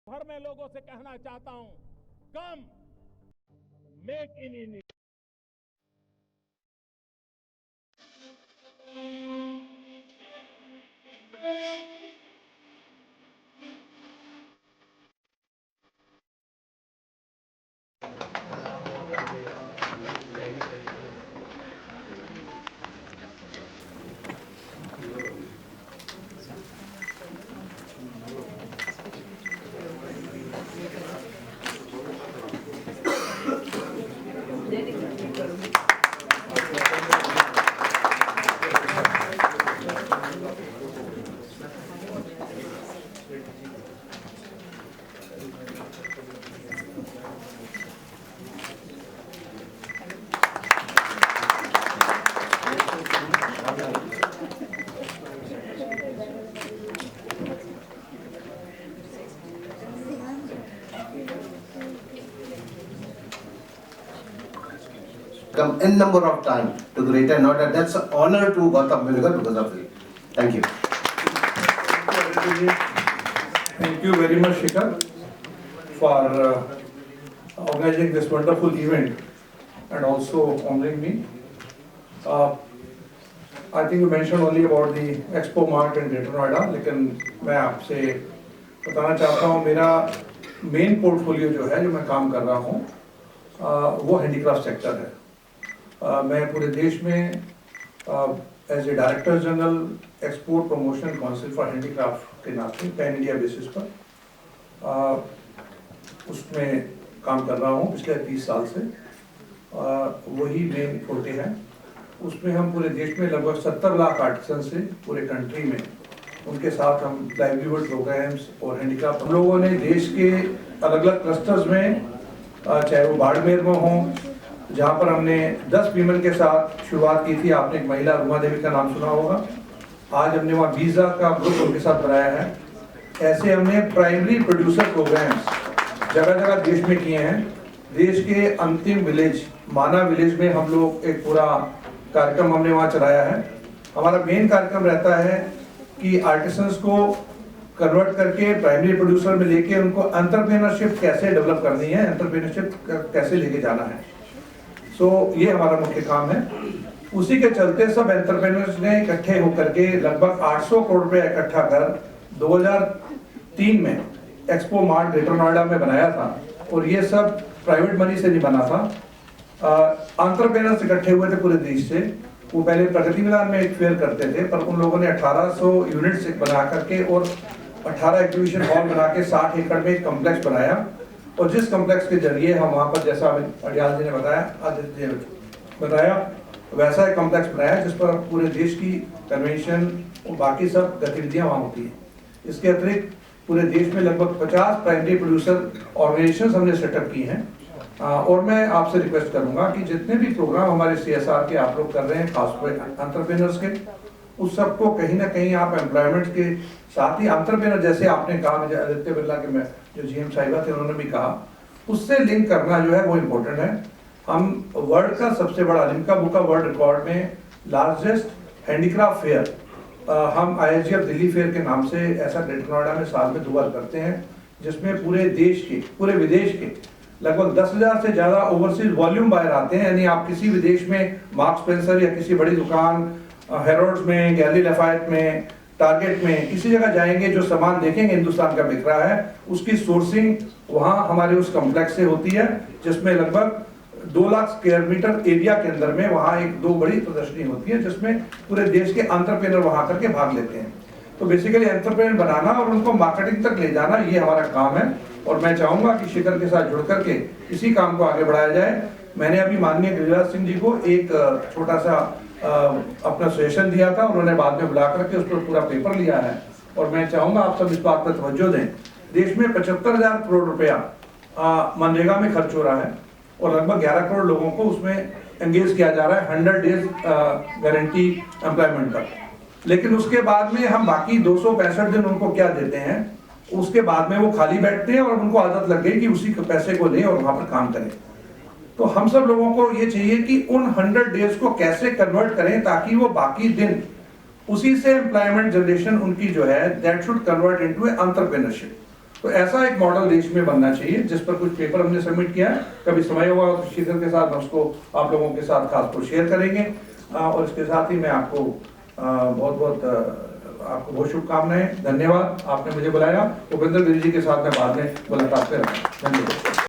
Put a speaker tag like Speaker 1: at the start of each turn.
Speaker 1: भर में लोगों से कहना चाहता हूं, कम make in India.
Speaker 2: Come n number of times to Greater Noida. That's an honor to Gautam Vinegar because of it. Thank you.
Speaker 3: Thank you very much, Shikhar, for organizing this wonderful event and also honoring me. I think you mentioned only about the Expo Mart in Greater Noida, लेकिन मैं आपसे बताना चाहता हूँ मेरा main portfolio जो है, जो मैं काम कर रहा हूँ, वो हैंडीक्राफ्ट सेक्टर है। मैं पूरे देश में as a director general export promotion council for handicraft के नाते पैन इंडिया बेसिस पर उसमें काम कर रहा हूँ पिछले 30 साल से। वही मेन फोटे है। उसमें हम पूरे देश में लगभग 70 लाख आर्टिसन से पूरे कंट्री में उनके साथ हम लाइवलीहुड प्रोग्राम्स और हैंडीक्राफ्ट हम लोगों ने देश के अलग अलग क्लस्टर्स में, चाहे वो बाड़मेर में हो, जहाँ पर हमने 10 वीमेन के साथ शुरुआत की थी। आपने एक महिला रुमा देवी का नाम सुना होगा। आज हमने वहाँ 20 का ग्रुप उनके साथ बनाया है। ऐसे हमने प्राइमरी प्रोड्यूसर प्रोग्राम्स जगह जगह देश में किए हैं। देश के अंतिम विलेज माना विलेज में हम लोग एक पूरा कार्यक्रम हमने वहाँ चलाया है। हमारा मेन कार्यक्रम रहता है कि आर्टिसंस को कन्वर्ट करके प्राइमरी प्रोड्यूसर में लेके उनको एंटरप्रेन्योरशिप कैसे डेवलप करनी है, एंटरप्रेन्योरशिप कैसे लेके जाना है। ये हमारा मुख्य काम है। उसी के चलते सब एंटरप्रेन्योर्स ने इकट्ठे होकर के लगभग 800 करोड़ रुपए इकट्ठा कर 2003 में एक्सपो मार्ट ग्रेटर नोएडा में बनाया था। और ये सब प्राइवेट मनी से नहीं बना था। एंटरप्रेन्योर्स इकट्ठे हुए थे पूरे देश से। वो पहले प्रगति मैदान में एक फेयर करते थे, पर उन लोगों ने 1800 यूनिट्स बना करके और 18 एग्जीबिशन हॉल बना के 60 एकड़ में एक कॉम्प्लेक्स बनाया। और जिस कॉम्प्लेक्स के जरिए हम वहाँ पर, जैसा अडियाल जी ने बताया, आदित्य जी ने बताया, वैसा एक कॉम्प्लेक्स बनाया जिस पर पूरे देश की कन्वेंशन और बाकी सब गतिविधियाँ वहाँ होती हैं। इसके अतिरिक्त पूरे देश में लगभग 50 प्राइमरी प्रोड्यूसर ऑर्गेनाइजेशंस हमने सेटअप की हैं। और मैं आपसे रिक्वेस्ट करूंगा कि जितने भी प्रोग्राम हमारे CSR के आप लोग कर रहे हैं, खासकर एंटरप्रेन्योर्स के, उस सबको कहीं ना कहीं आप एम्प्लॉयमेंट के साथ ही एंटरप्रेन्योर, जैसे आपने कहा, मुझे आदित्य बिरला के में जो GM साहिबा थे उन्होंने भी कहा, उससे लिंक करना जो है वो इम्पोर्टेंट है। हम वर्ल्ड का सबसे बड़ा Limca book of world record में लार्जेस्ट हैंडीक्राफ्ट फेयर हम ISGF दिल्ली फेयर के नाम से ऐसा ग्रेटर नोएडा में साल में 2 बार करते हैं, जिसमें पूरे देश के, पूरे विदेश के लगभग 10,000 से ज्यादा ओवरसीज वॉल्यूम बायर आते हैं। यानी आप किसी विदेश में मार्क्स स्पेंसर या किसी बड़ी दुकान, हैरोड्स में, गैलरी लफायत में, टारगेट में, किसी जगह जाएंगे, जो सामान देखेंगे हिंदुस्तान का बिक रहा है, उसकी सोर्सिंग वहाँ हमारे उस कॉम्प्लेक्स से होती है, जिसमें लगभग 2 लाख स्क्वायर मीटर एरिया के अंदर में वहाँ 2 बड़ी प्रदर्शनी होती है, जिसमें पूरे देश के एंटरप्रेन्योर वहाँ करके भाग लेते हैं। तो बेसिकली एंटरप्रेन्योर बनाना और उनको मार्केटिंग तक ले जाना, ये हमारा काम है। और मैं चाहूंगा कि शिखर के साथ जुड़ करके इसी काम को आगे बढ़ाया जाए। मैंने अभी माननीय गिरिराज सिंह जी को एक छोटा सा अपना सजेशन दिया था, उन्होंने बाद में बुला करके उस पर पूरा पेपर लिया है। और मैं चाहूंगा आप सब इस बात पर तवज्जो दें। देश में 75,000 करोड़ रुपया मनरेगा में खर्च हो रहा है और लगभग 11 करोड़ लोगों को उसमें एंगेज किया जा रहा है 100 डेज गारंटी एम्प्लॉयमेंट का। लेकिन उसके बाद में हम बाकी 265 दिन उनको क्या देते हैं, उसके बाद में वो खाली बैठते हैं और उनको आदत लग गई कि उसी पैसे को लें और वहां पर काम करें। तो हम सब लोगों को ये चाहिए कि उन 100 डेज को कैसे कन्वर्ट करें ताकि वो बाकी दिन उसी से एम्प्लॉयमेंट जनरेशन उनकी जो है that should convert into entrepreneurship. तो ऐसा एक मॉडल देश में बनना चाहिए, जिस पर कुछ पेपर हमने सबमिट किया है, कभी समय होगा तो शीतल के साथ उसको आप लोगों के साथ खास तौर शेयर करेंगे। और इसके साथ ही मैं आपको बहुत शुभकामनाएं, धन्यवाद, आपने मुझे बुलाया। भूपेंद्र गिरी जी के साथ मैं बाद में मुलाकात करूंगा। धन्यवाद।